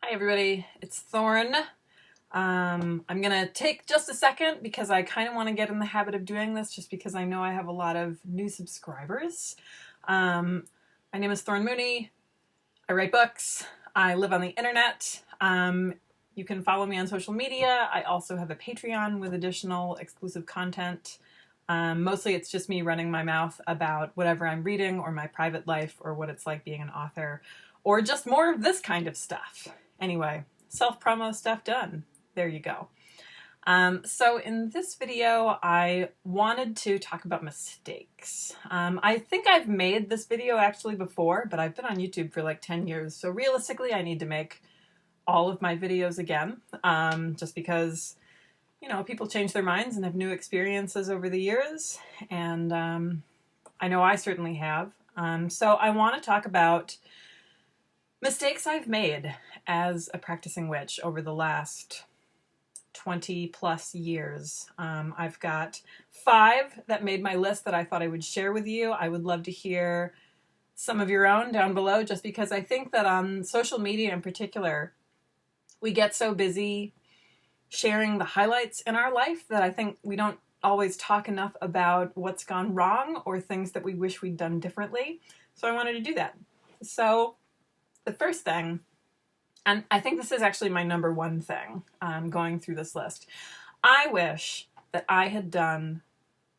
Hi everybody, it's Thorn. I'm gonna take just a second because I kind of want to get in the habit of doing this just because I know I have a lot of new subscribers. My name is Thorn Mooney. I write books. I live on the internet. You can follow me on social media. I also have a Patreon with additional exclusive content. Mostly it's just me running my mouth about whatever I'm reading or my private life or what it's like being an author or just more of this kind of stuff. Anyway, self-promo stuff done. There you go. So in this video, I wanted to talk about mistakes. I think I've made this video actually before, but I've been on YouTube for like 10 years. So realistically, I need to make all of my videos again, just because, you know, people change their minds and have new experiences over the years. And I know I certainly have. So I want to talk about mistakes I've made as a practicing witch over the last 20 plus years. I've got 5 that made my list that I thought I would share with you. I would love to hear some of your own down below, just because I think that on social media in particular, we get so busy sharing the highlights in our life that I think we don't always talk enough about what's gone wrong or things that we wish we'd done differently. So I wanted to do that. So the first thing, and I think this is actually my number one thing going through this list, I wish that I had done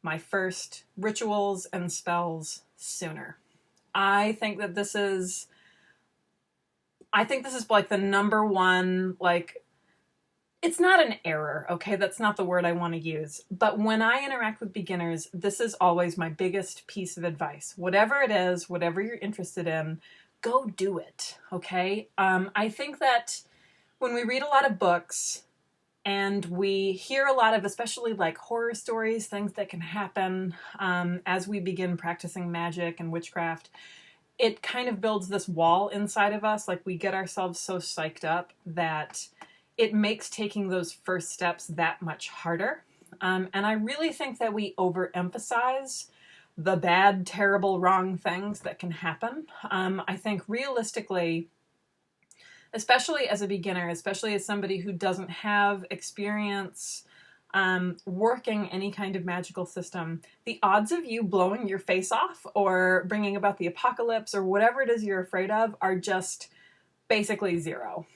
my first rituals and spells sooner. I think this is like the number one, like, it's not an error, okay? That's not the word I want to use. But when I interact with beginners, this is always my biggest piece of advice. Whatever it is, whatever you're interested in, go do it, okay? I think that when we read a lot of books and we hear a lot of, especially like horror stories, things that can happen as we begin practicing magic and witchcraft, it kind of builds this wall inside of us. Like, we get ourselves so psyched up that it makes taking those first steps that much harder. And I really think that we overemphasize the bad, terrible, wrong things that can happen. I think realistically, especially as a beginner, especially as somebody who doesn't have experience working any kind of magical system, the odds of you blowing your face off or bringing about the apocalypse or whatever it is you're afraid of are just basically zero.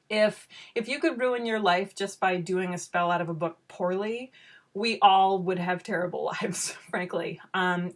If you could ruin your life just by doing a spell out of a book poorly, we all would have terrible lives, frankly.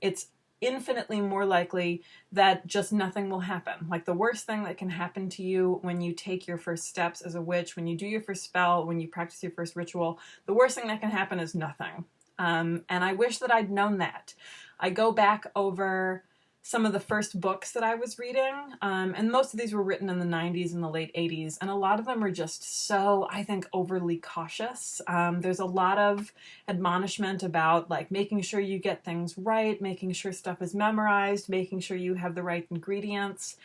It's infinitely more likely that just nothing will happen. Like, the worst thing that can happen to you when you take your first steps as a witch, when you do your first spell, when you practice your first ritual, the worst thing that can happen is nothing. And I wish that I'd known that. I go back over some of the first books that I was reading, and most of these were written in the 90s and the late 80s, and a lot of them are just so, I think, overly cautious. There's a lot of admonishment about, like, making sure you get things right, making sure stuff is memorized, making sure you have the right ingredients,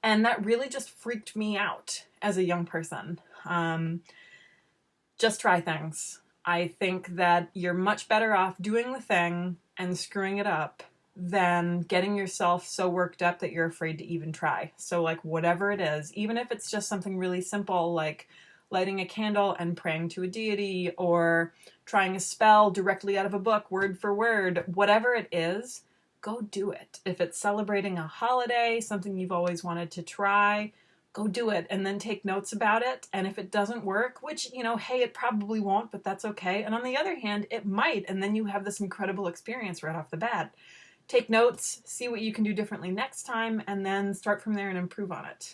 and that really just freaked me out as a young person. Just try things. I think that you're much better off doing the thing and screwing it up than getting yourself so worked up that you're afraid to even try. So, like, whatever it is, even if it's just something really simple like lighting a candle and praying to a deity, or trying a spell directly out of a book, word for word, whatever it is, go do it. If it's celebrating a holiday, something you've always wanted to try, go do it and then take notes about it. And if it doesn't work, which, you know, hey, it probably won't, but that's okay. And on the other hand, it might, and then you have this incredible experience right off the bat. Take notes, see what you can do differently next time, and then start from there and improve on it.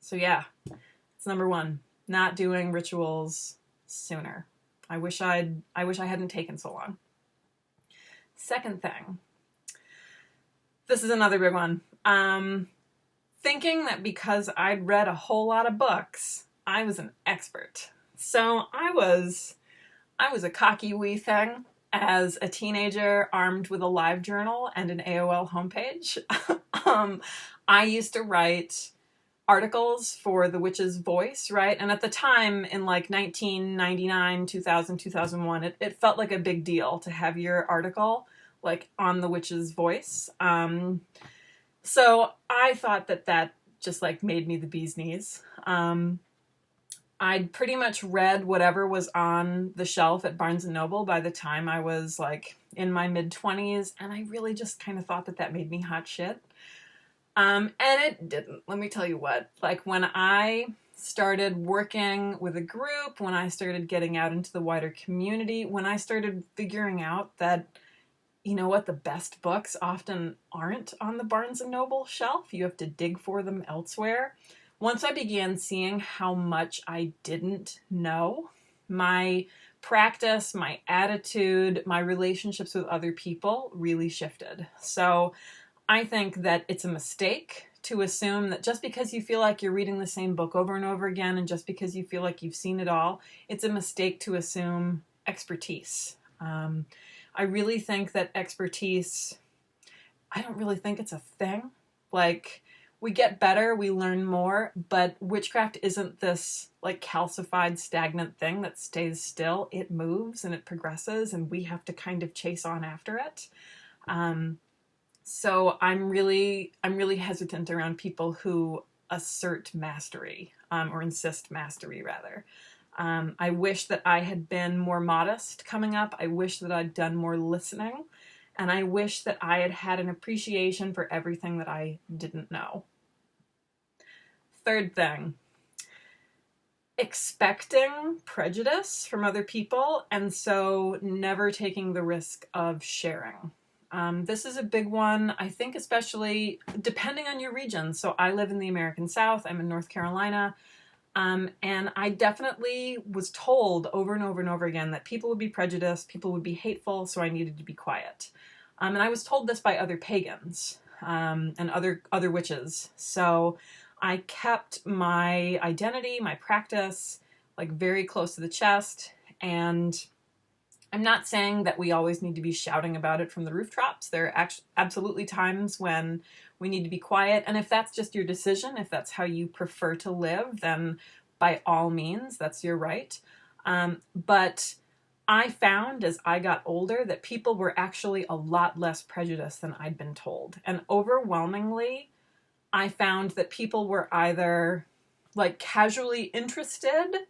So yeah, it's number one, not doing rituals sooner. I wish I hadn't taken so long. Second thing, this is another big one. Thinking that because I'd read a whole lot of books, I was an expert. So I was a cocky wee thing. As a teenager, armed with a live journal and an AOL homepage, I used to write articles for The Witch's Voice, right? And at the time, in like 1999, 2000, 2001, it felt like a big deal to have your article like on The Witch's Voice. So I thought that just like made me the bee's knees. I'd pretty much read whatever was on the shelf at Barnes and Noble by the time I was like in my mid-20s, and I really just kind of thought that that made me hot shit. And it didn't. Let me tell you what. Like, when I started working with a group, when I started getting out into the wider community, when I started figuring out that, you know what, the best books often aren't on the Barnes and Noble shelf. You have to dig for them elsewhere. Once I began seeing how much I didn't know, my practice, my attitude, my relationships with other people really shifted. So I think that it's a mistake to assume that just because you feel like you're reading the same book over and over again, and just because you feel like you've seen it all, it's a mistake to assume expertise. I really think that expertise, I don't really think it's a thing. Like, we get better, we learn more, but witchcraft isn't this like calcified, stagnant thing that stays still. It moves and it progresses, and we have to kind of chase on after it. So I'm really hesitant around people who assert mastery, or insist mastery rather. I wish that I had been more modest coming up. I wish that I'd done more listening. And I wish that I had had an appreciation for everything that I didn't know. Third thing, expecting prejudice from other people, and so never taking the risk of sharing. This is a big one, I think, especially depending on your region. So I live in the American South. I'm in North Carolina. And I definitely was told over and over and over again that people would be prejudiced, people would be hateful, so I needed to be quiet. And I was told this by other pagans, and other witches. So I kept my identity, my practice, like very close to the chest. And I'm not saying that we always need to be shouting about it from the rooftops. There are absolutely times when we need to be quiet. And if that's just your decision, if that's how you prefer to live, then by all means, that's your right. But I found as I got older that people were actually a lot less prejudiced than I'd been told. And overwhelmingly, I found that people were either like casually interested,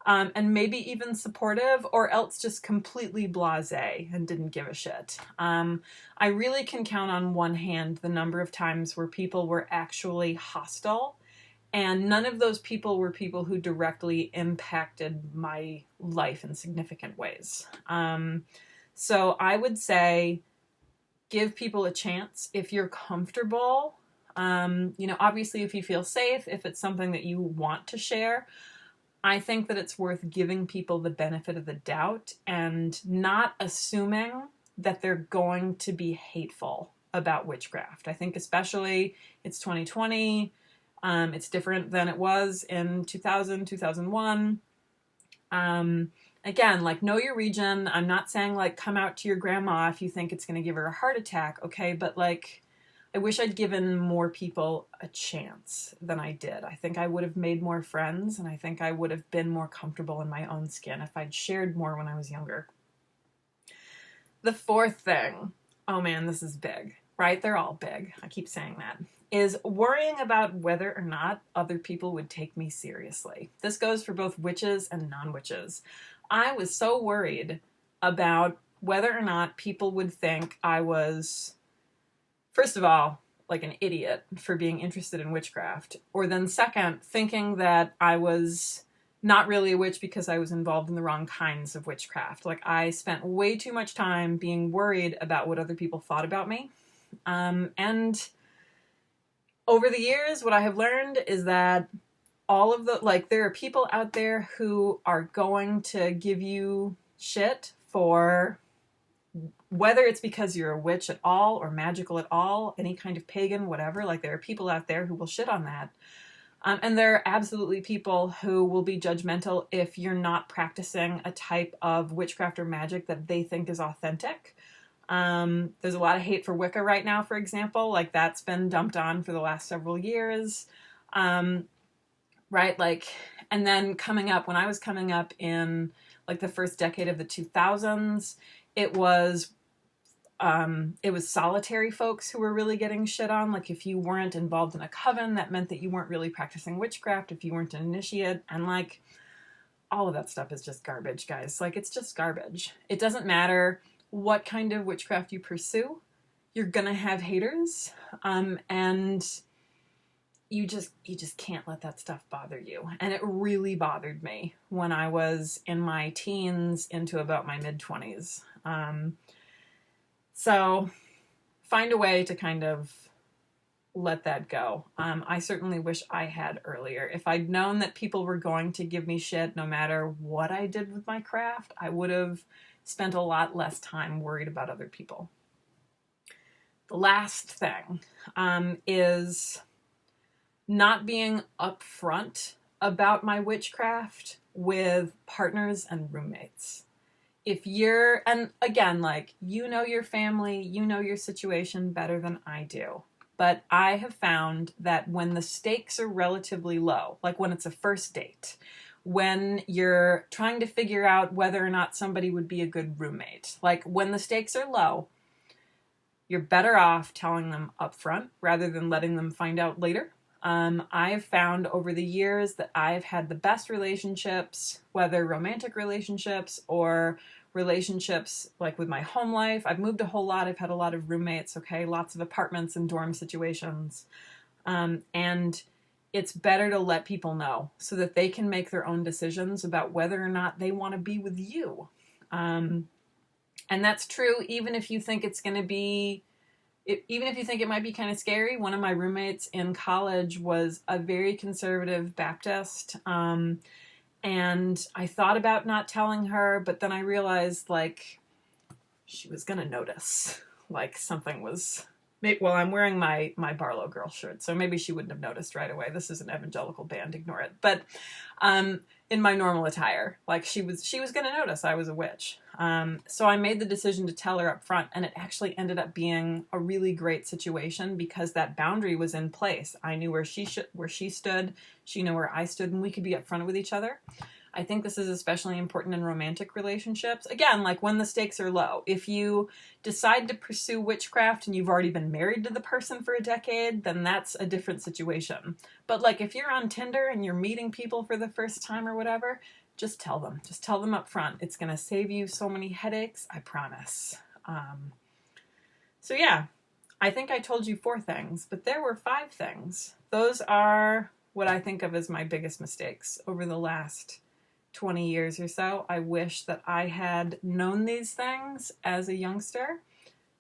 and maybe even supportive, or else just completely blasé and didn't give a shit. I really can count on one hand the number of times where people were actually hostile, and none of those people were people who directly impacted my life in significant ways. So I would say give people a chance if you're comfortable. Obviously if you feel safe, if it's something that you want to share, I think that it's worth giving people the benefit of the doubt and not assuming that they're going to be hateful about witchcraft. I think especially it's 2020. It's different than it was in 2000, 2001. Again, like, know your region. I'm not saying like come out to your grandma if you think it's going to give her a heart attack. Okay. But like, I wish I'd given more people a chance than I did. I think I would have made more friends, and I think I would have been more comfortable in my own skin if I'd shared more when I was younger. The fourth thing, oh man, this is big, right? They're all big. I keep saying that. Is worrying about whether or not other people would take me seriously. This goes for both witches and non-witches. I was so worried about whether or not people would think I was, first of all, like an idiot for being interested in witchcraft, or then second, thinking that I was not really a witch because I was involved in the wrong kinds of witchcraft. Like, I spent way too much time being worried about what other people thought about me. And over the years, what I have learned is that there are people out there who are going to give you shit for whether it's because you're a witch at all or magical at all, any kind of pagan, whatever. Like, there are people out there who will shit on that. And there are absolutely people who will be judgmental if you're not practicing a type of witchcraft or magic that they think is authentic. There's a lot of hate for Wicca right now, for example. Like, that's been dumped on for the last several years. Right? Like, and then when I was coming up in like the first decade of the 2000s, it was it was solitary folks who were really getting shit on. Like if you weren't involved in a coven, that meant that you weren't really practicing witchcraft if you weren't an initiate. And like all of that stuff is just garbage, guys. Like it's just garbage. It doesn't matter what kind of witchcraft you pursue. You're gonna have haters. And you just can't let that stuff bother you. And it really bothered me when I was in my teens into about my mid-20s. So find a way to kind of let that go. I certainly wish I had earlier. If I'd known that people were going to give me shit no matter what I did with my craft, I would have spent a lot less time worried about other people. The last thing is not being upfront about my witchcraft with partners and roommates. If you're, and again, like, you know your family, you know your situation better than I do. But I have found that when the stakes are relatively low, like when it's a first date, when you're trying to figure out whether or not somebody would be a good roommate, like when the stakes are low, you're better off telling them upfront rather than letting them find out later. I've found over the years that I've had the best relationships, whether romantic relationships or relationships like with my home life. I've moved a whole lot. I've had a lot of roommates, okay, lots of apartments and dorm situations. And it's better to let people know so that they can make their own decisions about whether or not they want to be with you. And that's true even if you think it's going to be, even if you think it might be kind of scary. One of my roommates in college was a very conservative Baptist. And I thought about not telling her, but then I realized, like, she was going to notice. Like, something was... Well, I'm wearing my Barlow Girl shirt, so maybe she wouldn't have noticed right away. This is an evangelical band, ignore it. But in my normal attire, like, she was going to notice I was a witch. So I made the decision to tell her up front, and it actually ended up being a really great situation because that boundary was in place. I knew where she stood, she knew where I stood, and we could be upfront with each other. I think this is especially important in romantic relationships. Again, like when the stakes are low. If you decide to pursue witchcraft and you've already been married to the person for a decade, then that's a different situation. But like if you're on Tinder and you're meeting people for the first time or whatever, just tell them. Just tell them up front. It's going to save you so many headaches, I promise. So yeah, I think I told you 4 things, but there were 5 things. Those are what I think of as my biggest mistakes over the last 20 years or so. I wish that I had known these things as a youngster.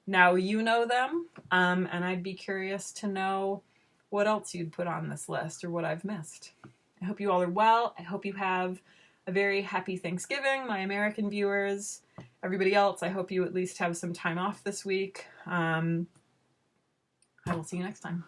Now you know them, and I'd be curious to know what else you'd put on this list or what I've missed. I hope you all are well. I hope you have a very happy Thanksgiving, my American viewers. Everybody else, I hope you at least have some time off this week. I will see you next time.